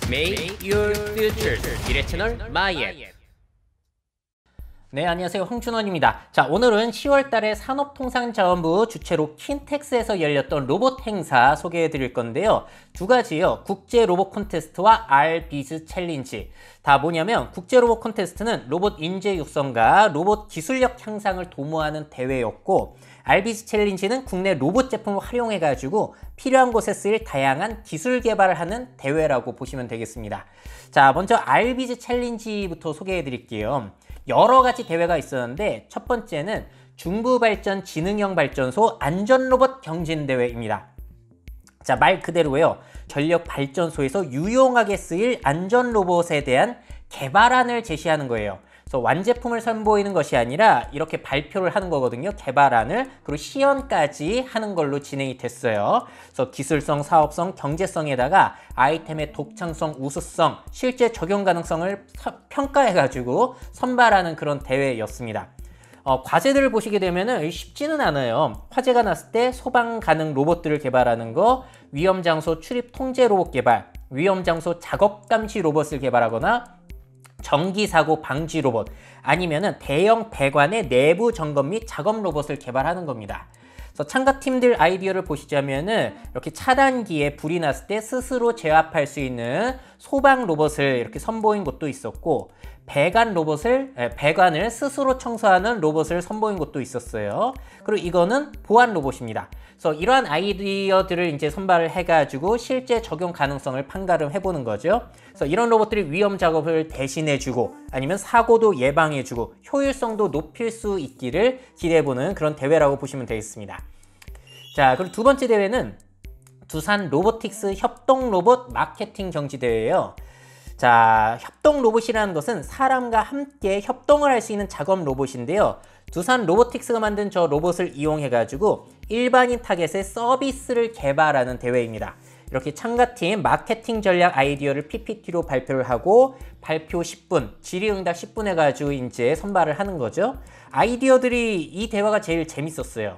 Make your future 미래 채널 마이앱. 네, 안녕하세요. 홍준원입니다. 자, 오늘은 10월달에 산업통상자원부 주최로 킨텍스에서 열렸던 로봇 행사 소개해 드릴 건데요. 두 가지요. 국제 로봇 콘테스트와 RBIZ 챌린지. 다 뭐냐면 국제 로봇 콘테스트는 로봇 인재 육성과 로봇 기술력 향상을 도모하는 대회였고, RBIZ 챌린지는 국내 로봇 제품을 활용해 가지고 필요한 곳에 쓰일 다양한 기술 개발을 하는 대회라고 보시면 되겠습니다. 자, 먼저 RBIZ 챌린지부터 소개해 드릴게요. 여러 가지 대회가 있었는데 첫 번째는 중부발전 지능형 발전소 안전로봇 경진대회입니다. 자, 말 그대로요. 전력 발전소에서 유용하게 쓰일 안전로봇에 대한 개발안을 제시하는 거예요. 그래서 완제품을 선보이는 것이 아니라 이렇게 발표를 하는 거거든요. 개발안을. 그리고 시연까지 하는 걸로 진행이 됐어요. 그래서 기술성, 사업성, 경제성에다가 아이템의 독창성, 우수성, 실제 적용 가능성을 평가해가지고 선발하는 그런 대회였습니다. 과제들을 보시게 되면 쉽지는 않아요. 화재가 났을 때 소방 가능 로봇들을 개발하는 거, 위험장소 출입 통제 로봇 개발, 위험장소 작업 감시 로봇을 개발하거나 전기사고 방지 로봇, 아니면은 대형 배관의 내부 점검 및 작업 로봇을 개발하는 겁니다. 그래서 참가팀들 아이디어를 보시자면은 이렇게 차단기에 불이 났을 때 스스로 제압할 수 있는 소방 로봇을 이렇게 선보인 것도 있었고, 배관을 스스로 청소하는 로봇을 선보인 것도 있었어요. 그리고 이거는 보안 로봇입니다. 그래서 이러한 아이디어들을 이제 선발을 해가지고 실제 적용 가능성을 판가름 해보는 거죠. 그래서 이런 로봇들이 위험 작업을 대신해주고 아니면 사고도 예방해주고 효율성도 높일 수 있기를 기대해보는 그런 대회라고 보시면 되겠습니다. 자, 그리고 두 번째 대회는 두산 로보틱스 협동 로봇 마케팅 경지 대회예요. 자, 협동 로봇이라는 것은 사람과 함께 협동을 할 수 있는 작업 로봇인데요. 두산 로보틱스가 만든 저 로봇을 이용해 가지고 일반인 타겟의 서비스를 개발하는 대회입니다. 이렇게 참가팀 마케팅 전략 아이디어를 PPT로 발표를 하고 발표 10분, 질의응답 10분 해가지고 이제 선발을 하는 거죠. 아이디어들이 이 대화가 제일 재밌었어요.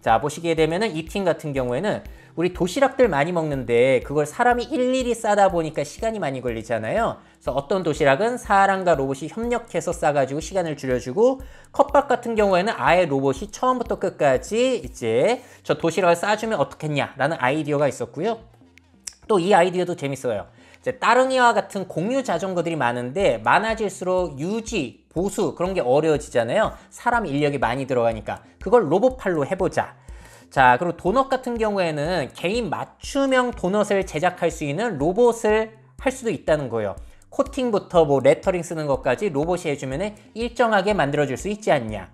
자, 보시게 되면은 이 팀 같은 경우에는 우리 도시락들 많이 먹는데 그걸 사람이 일일이 싸다 보니까 시간이 많이 걸리잖아요. 그래서 어떤 도시락은 사람과 로봇이 협력해서 싸가지고 시간을 줄여주고, 컵밥 같은 경우에는 아예 로봇이 처음부터 끝까지 이제 저 도시락을 싸주면 어떻겠냐라는 아이디어가 있었고요. 또 이 아이디어도 재밌어요. 이제 따릉이와 같은 공유 자전거들이 많은데 많아질수록 유지, 보수 그런 게 어려워지잖아요. 사람 인력이 많이 들어가니까 그걸 로봇팔로 해보자. 자, 그리고 도넛 같은 경우에는 개인 맞춤형 도넛을 제작할 수 있는 로봇을 할 수도 있다는 거예요. 코팅부터 뭐 레터링 쓰는 것까지 로봇이 해주면 일정하게 만들어줄 수 있지 않냐.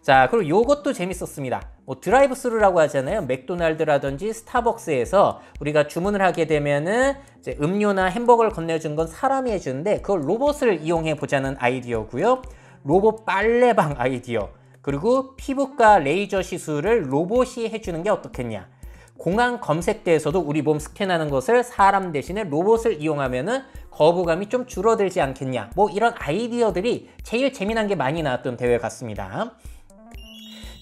자, 그리고 요것도 재밌었습니다. 뭐 드라이브 스루라고 하잖아요. 맥도날드라든지 스타벅스에서 우리가 주문을 하게 되면은 이제 음료나 햄버거를 건네준 건 사람이 해주는데 그걸 로봇을 이용해 보자는 아이디어고요. 로봇 빨래방 아이디어. 그리고 피부과 레이저 시술을 로봇이 해주는 게 어떻겠냐. 공항 검색대에서도 우리 몸 스캔하는 것을 사람 대신에 로봇을 이용하면은 거부감이 좀 줄어들지 않겠냐. 뭐 이런 아이디어들이 제일 재미난 게 많이 나왔던 대회 같습니다.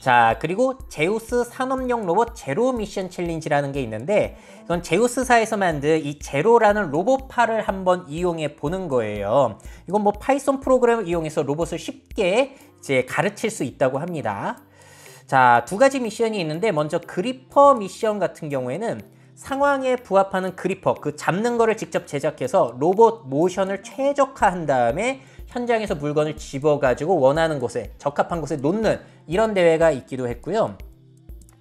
자, 그리고 제우스 산업용 로봇 제로 미션 챌린지라는 게 있는데, 이건 제우스사에서 만든 이 제로라는 로봇팔을 한번 이용해 보는 거예요. 이건 뭐 파이썬 프로그램을 이용해서 로봇을 쉽게 이제 가르칠 수 있다고 합니다. 자, 두 가지 미션이 있는데, 먼저 그리퍼 미션 같은 경우에는 상황에 부합하는 그리퍼, 그 잡는 거를 직접 제작해서 로봇 모션을 최적화한 다음에 현장에서 물건을 집어가지고 원하는 곳에, 적합한 곳에 놓는 이런 대회가 있기도 했고요.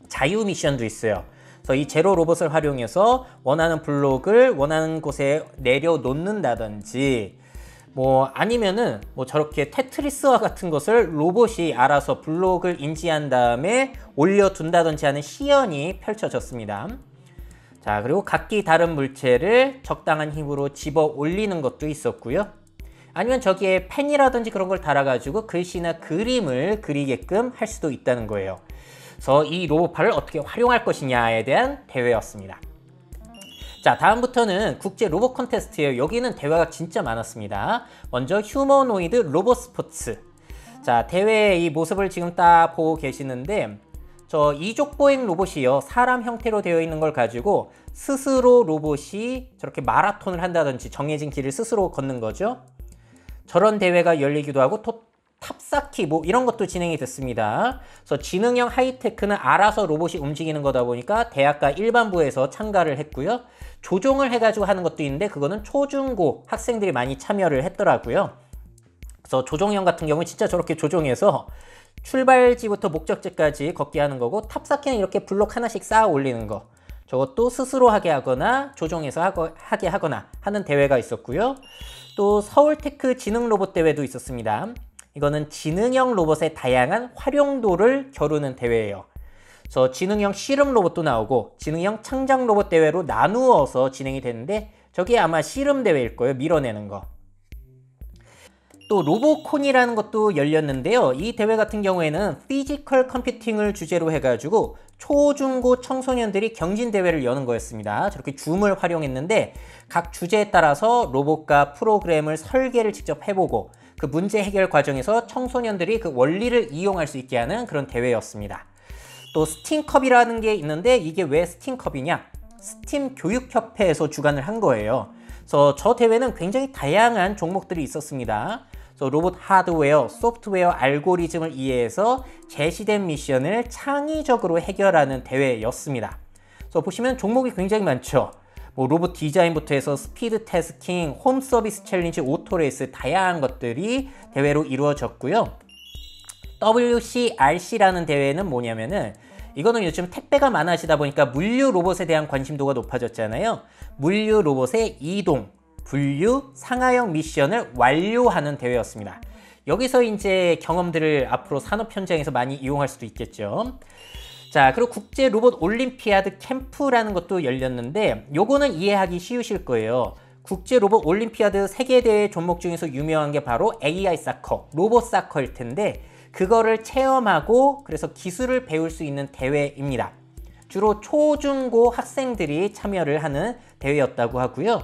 자유 미션도 있어요. 그래서 이 제로 로봇을 활용해서 원하는 블록을 원하는 곳에 내려놓는다든지, 뭐 아니면은 뭐 저렇게 테트리스와 같은 것을 로봇이 알아서 블록을 인지한 다음에 올려둔다든지 하는 시연이 펼쳐졌습니다. 자, 그리고 각기 다른 물체를 적당한 힘으로 집어 올리는 것도 있었고요. 아니면 저기에 펜이라든지 그런 걸 달아가지고 글씨나 그림을 그리게끔 할 수도 있다는 거예요. 그래서 이 로봇팔을 어떻게 활용할 것이냐에 대한 대회였습니다. 자, 다음부터는 국제 로봇 콘테스트예요. 여기는 대회가 진짜 많았습니다. 먼저 휴머노이드 로봇 스포츠. 자, 대회의 이 모습을 지금 딱 보고 계시는데 저 이족보행 로봇이요. 사람 형태로 되어 있는 걸 가지고 스스로 로봇이 저렇게 마라톤을 한다든지 정해진 길을 스스로 걷는 거죠. 저런 대회가 열리기도 하고 또 탑쌓기 뭐 이런 것도 진행이 됐습니다. 그래서 지능형 하이테크는 알아서 로봇이 움직이는 거다 보니까 대학과 일반부에서 참가를 했고요. 조종을 해가지고 하는 것도 있는데 그거는 초중고 학생들이 많이 참여를 했더라고요. 그래서 조종형 같은 경우는 진짜 저렇게 조종해서 출발지부터 목적지까지 걷게 하는 거고, 탑쌓기는 이렇게 블록 하나씩 쌓아 올리는 거, 저것도 스스로 하게 하거나 조종해서 하게 하거나 하는 대회가 있었고요. 또 서울테크 지능 로봇 대회도 있었습니다. 이거는 지능형 로봇의 다양한 활용도를 겨루는 대회예요. 그래서 지능형 씨름 로봇도 나오고 지능형 창작 로봇 대회로 나누어서 진행이 되는데, 저게 아마 씨름 대회일 거예요. 밀어내는 거. 또 로보콘이라는 것도 열렸는데요. 이 대회 같은 경우에는 피지컬 컴퓨팅을 주제로 해가지고 초중고 청소년들이 경진대회를 여는 거였습니다. 저렇게 줌을 활용했는데 각 주제에 따라서 로봇과 프로그램을 설계를 직접 해보고 그 문제 해결 과정에서 청소년들이 그 원리를 이용할 수 있게 하는 그런 대회였습니다. 또 스팀컵이라는 게 있는데, 이게 왜 스팀컵이냐? 스팀 교육협회에서 주관을 한 거예요. 그래서 저 대회는 굉장히 다양한 종목들이 있었습니다. 로봇 하드웨어, 소프트웨어 알고리즘을 이해해서 제시된 미션을 창의적으로 해결하는 대회였습니다. 그래서 보시면 종목이 굉장히 많죠. 뭐 로봇 디자인부터 해서 스피드 태스킹, 홈 서비스 챌린지, 오토레이스, 다양한 것들이 대회로 이루어졌고요. WCRC라는 대회는 뭐냐면은, 이거는 요즘 택배가 많아지다 보니까 물류 로봇에 대한 관심도가 높아졌잖아요. 물류 로봇의 이동, 분류, 상하형 미션을 완료하는 대회였습니다. 여기서 이제 경험들을 앞으로 산업 현장에서 많이 이용할 수도 있겠죠. 자, 그리고 국제 로봇 올림피아드 캠프라는 것도 열렸는데, 요거는 이해하기 쉬우실 거예요. 국제 로봇 올림피아드 세계대회 종목 중에서 유명한 게 바로 AI 사커, 로봇 사커일 텐데, 그거를 체험하고 그래서 기술을 배울 수 있는 대회입니다. 주로 초중고 학생들이 참여를 하는 대회였다고 하고요.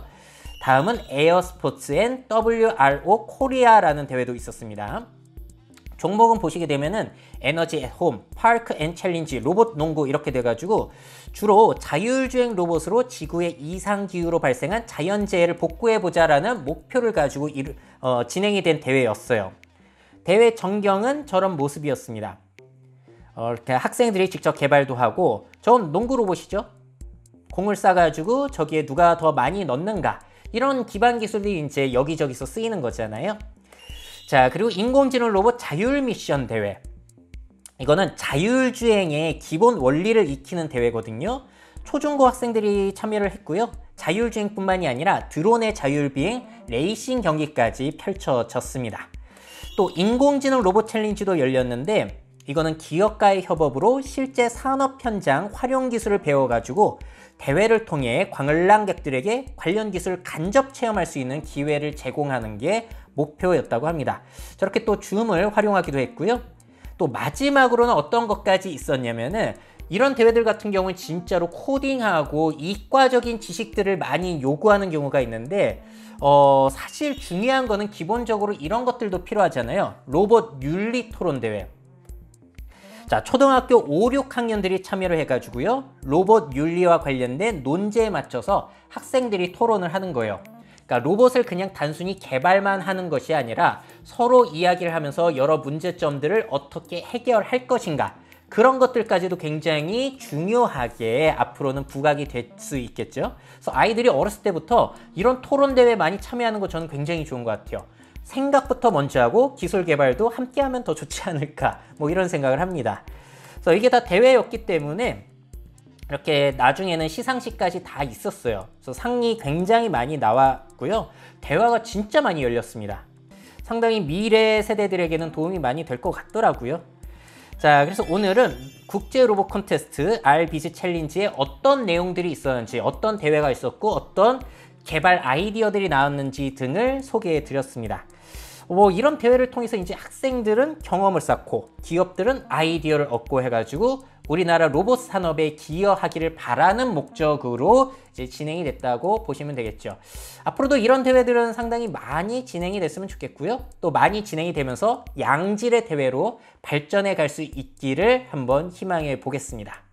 다음은 에어스포츠 앤 WRO 코리아라는 대회도 있었습니다. 종목은 보시게 되면은 에너지 앳 홈, 파크 앤 챌린지, 로봇 농구 이렇게 돼가지고 주로 자율주행 로봇으로 지구의 이상기후로 발생한 자연재해를 복구해보자라는 목표를 가지고 진행이 된 대회였어요. 대회 전경은 저런 모습이었습니다. 이렇게 학생들이 직접 개발도 하고, 저건 농구 로봇이죠. 공을 싸가지고 저기에 누가 더 많이 넣는가, 이런 기반 기술이 이제 여기저기서 쓰이는 거잖아요. 자, 그리고 인공지능 로봇 자율 미션 대회. 이거는 자율주행의 기본 원리를 익히는 대회거든요. 초중고 학생들이 참여를 했고요. 자율주행뿐만이 아니라 드론의 자율비행, 레이싱 경기까지 펼쳐졌습니다. 또 인공지능 로봇 챌린지도 열렸는데, 이거는 기업과의 협업으로 실제 산업 현장 활용 기술을 배워가지고 대회를 통해 관람객들에게 관련 기술을 간접 체험할 수 있는 기회를 제공하는 게 목표였다고 합니다. 저렇게 또 줌을 활용하기도 했고요. 또 마지막으로는 어떤 것까지 있었냐면은, 이런 대회들 같은 경우는 진짜로 코딩하고 이과적인 지식들을 많이 요구하는 경우가 있는데, 사실 중요한 거는 기본적으로 이런 것들도 필요하잖아요. 로봇 윤리 토론 대회. 자, 초등학교 5, 6학년들이 참여를 해가지고요. 로봇 윤리와 관련된 논제에 맞춰서 학생들이 토론을 하는 거예요. 그러니까 로봇을 그냥 단순히 개발만 하는 것이 아니라 서로 이야기를 하면서 여러 문제점들을 어떻게 해결할 것인가, 그런 것들까지도 굉장히 중요하게 앞으로는 부각이 될 수 있겠죠. 그래서 아이들이 어렸을 때부터 이런 토론 대회에 많이 참여하는 거 저는 굉장히 좋은 것 같아요. 생각부터 먼저 하고 기술 개발도 함께 하면 더 좋지 않을까, 뭐 이런 생각을 합니다. 그래서 이게 다 대회였기 때문에 이렇게 나중에는 시상식까지 다 있었어요. 그래서 상이 굉장히 많이 나왔고요. 대화가 진짜 많이 열렸습니다. 상당히 미래 세대들에게는 도움이 많이 될 것 같더라고요. 자, 그래서 오늘은 국제 로봇 콘테스트 RBZ 챌린지에 어떤 내용들이 있었는지, 어떤 대회가 있었고 어떤 개발 아이디어들이 나왔는지 등을 소개해 드렸습니다. 뭐 이런 대회를 통해서 이제 학생들은 경험을 쌓고 기업들은 아이디어를 얻고 해가지고 우리나라 로봇 산업에 기여하기를 바라는 목적으로 이제 진행이 됐다고 보시면 되겠죠. 앞으로도 이런 대회들은 상당히 많이 진행이 됐으면 좋겠고요. 또 많이 진행이 되면서 양질의 대회로 발전해 갈 수 있기를 한번 희망해 보겠습니다.